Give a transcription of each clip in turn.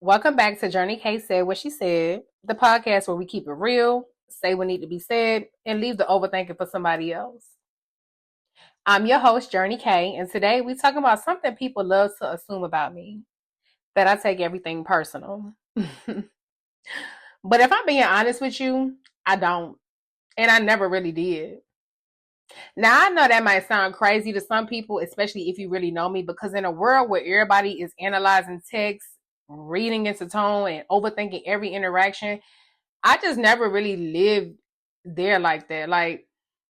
Welcome back to Journey K Said What She Said, the podcast where we keep it real, say what need to be said, and leave the overthinking for somebody else. I'm your host, Journey K, and today we talking about something people love to assume about me, that I take everything personal. But if I'm being honest with you, I don't. And I never really did. Now, I know that might sound crazy to some people, especially if you really know me, because in a world where everybody is analyzing text, reading into tone, and overthinking every interaction, I just never really lived there like that. Like,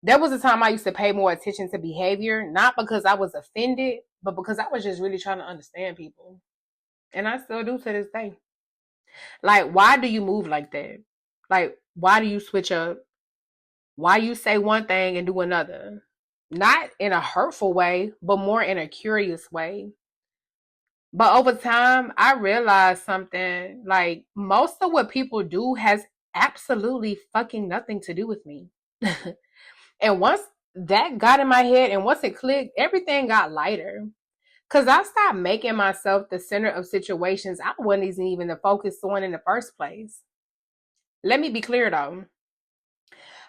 there was a time I used to pay more attention to behavior, not because I was offended, but because I was just really trying to understand people. And I still do to this day. Like, why do you move like that? Like, why do you switch up? Why you say one thing and do another? Not in a hurtful way, but more in a curious way. But over time, I realized something, like most of what people do has absolutely fucking nothing to do with me. And once that got in my head and once it clicked, everything got lighter. Cause I stopped making myself the center of situations I wasn't even the focus on in the first place. Let me be clear though.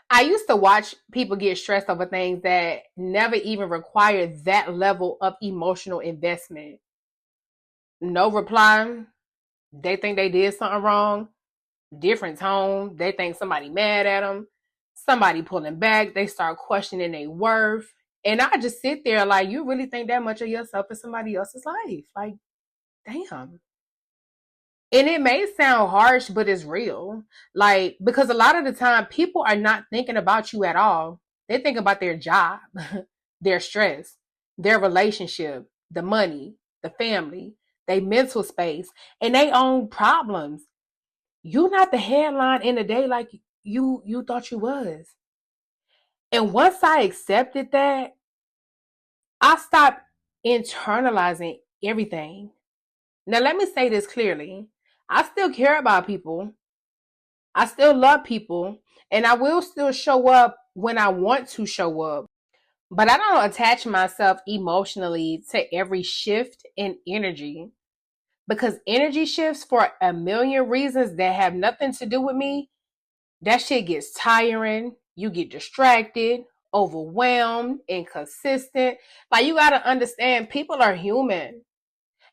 I used to watch people get stressed over things that never even required that level of emotional investment. No reply. They think they did something wrong. Different tone. They think somebody mad at them. Somebody pulling back. They start questioning their worth. And I just sit there like, you really think that much of yourself in somebody else's life? Like, damn. And it may sound harsh, but it's real. Like, because a lot of the time, people are not thinking about you at all. They think about their job, their stress, their relationship, the money, the family, their mental space, and their own problems. You're not the headline in the day like you thought you was. And once I accepted that, I stopped internalizing everything. Now, let me say this clearly. I still care about people. I still love people. And I will still show up when I want to show up. But I don't attach myself emotionally to every shift in energy. Because energy shifts for a million reasons that have nothing to do with me, that shit gets tiring. You get distracted, overwhelmed, inconsistent. Like, you got to understand, people are human.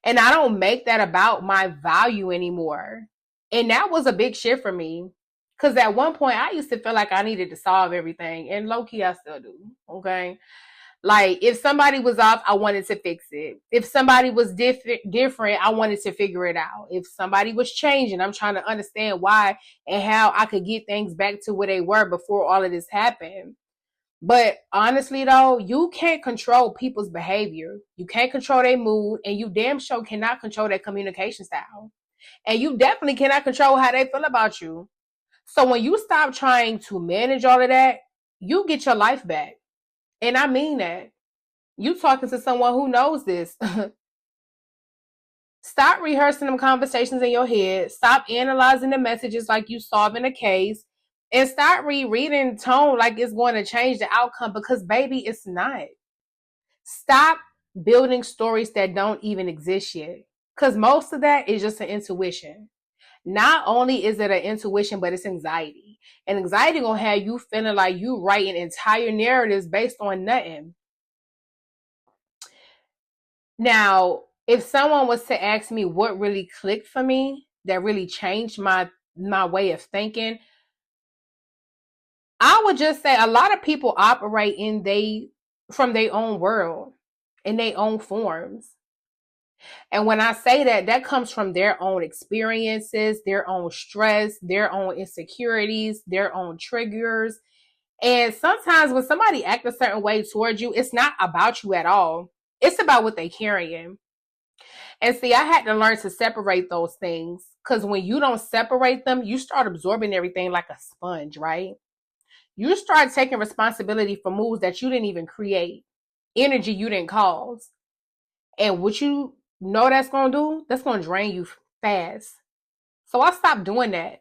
And I don't make that about my value anymore. And that was a big shift for me. Because at one point, I used to feel like I needed to solve everything. And low key, I still do. Okay. Like, if somebody was off, I wanted to fix it. If somebody was different, I wanted to figure it out. If somebody was changing, I'm trying to understand why and how I could get things back to where they were before all of this happened. But honestly, though, you can't control people's behavior. You can't control their mood, and you damn sure cannot control their communication style. And you definitely cannot control how they feel about you. So when you stop trying to manage all of that, you get your life back. And I mean that. You talking to someone who knows this. Stop rehearsing them conversations in your head. Stop analyzing the messages like you solving a case. And start rereading tone like it's going to change the outcome, because baby, it's not. Stop building stories that don't even exist yet. Because most of that is just an intuition. Not only is it an intuition, but it's anxiety. And anxiety gonna have you feeling like you writing entire narratives based on nothing. Now, if someone was to ask me what really clicked for me, that really changed my way of thinking, I would just say a lot of people operate from their own world, in their own forms. And when I say that, that comes from their own experiences, their own stress, their own insecurities, their own triggers. And sometimes when somebody acts a certain way towards you, it's not about you at all. It's about what they're carrying. And see, I had to learn to separate those things, because when you don't separate them, you start absorbing everything like a sponge, right? You start taking responsibility for moves that you didn't even create, energy you didn't cause. And what you know that's going to do, that's going to drain you fast. So I stopped doing that.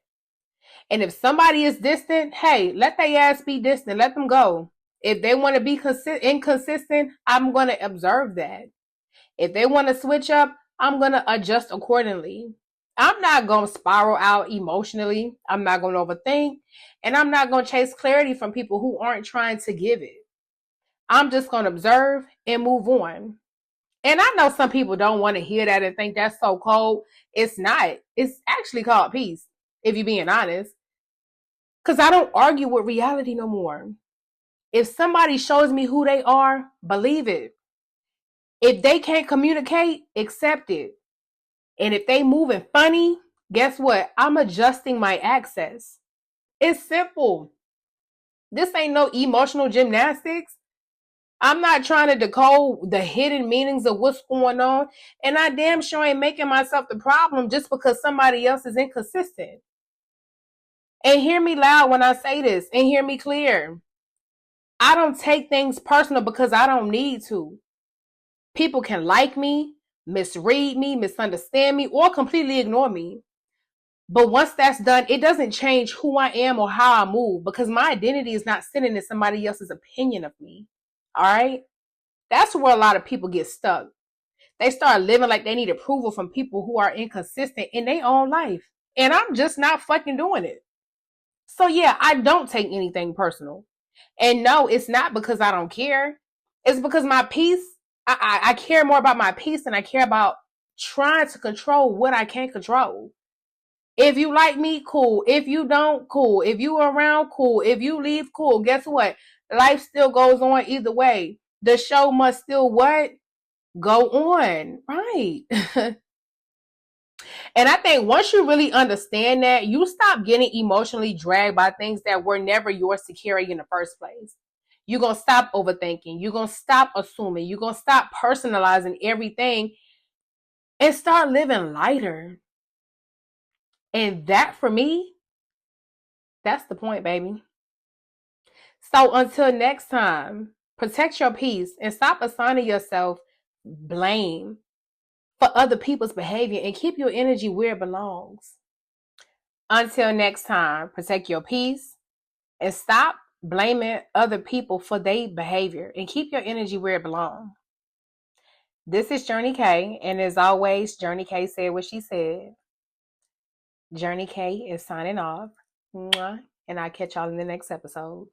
And if somebody is distant, hey, let their ass be distant. Let them go. If they want to be inconsistent, I'm going to observe that. If they want to switch up, I'm going to adjust accordingly. I'm not going to spiral out emotionally. I'm not going to overthink. And I'm not going to chase clarity from people who aren't trying to give it. I'm just going to observe and move on. And I know some people don't want to hear that and think that's so cold. It's not. It's actually called peace, if you're being honest. Because I don't argue with reality no more. If somebody shows me who they are, believe it. If they can't communicate, accept it. And if they moving funny, guess what? I'm adjusting my access. It's simple. This ain't no emotional gymnastics. I'm not trying to decode the hidden meanings of what's going on. And I damn sure ain't making myself the problem just because somebody else is inconsistent. And hear me loud when I say this, and hear me clear. I don't take things personal because I don't need to. People can like me, misread me, misunderstand me, or completely ignore me. But once that's done, it doesn't change who I am or how I move because my identity is not sitting in somebody else's opinion of me. All right? That's where a lot of people get stuck. They start living like they need approval from people who are inconsistent in their own life. And I'm just not fucking doing it. So yeah, I don't take anything personal. And no, it's not because I don't care. It's because my peace, I care more about my peace than I care about trying to control what I can't control. If you like me, cool. If you don't, cool. If you around, cool. If you leave, cool. Guess what? Life still goes on either way. The show must still what? Go on. Right. And I think once you really understand that, you stop getting emotionally dragged by things that were never yours to carry in the first place. You're going to stop overthinking. You're going to stop assuming. You're going to stop personalizing everything and start living lighter. And that for me, that's the point, baby. So until next time, protect your peace and stop assigning yourself blame for other people's behavior and keep your energy where it belongs. Until next time, protect your peace and stop blaming other people for their behavior and keep your energy where it belongs. This is Journey K, and as always, Journey K said what she said. Journey K is signing off. Mwah, and I'll catch y'all in the next episode.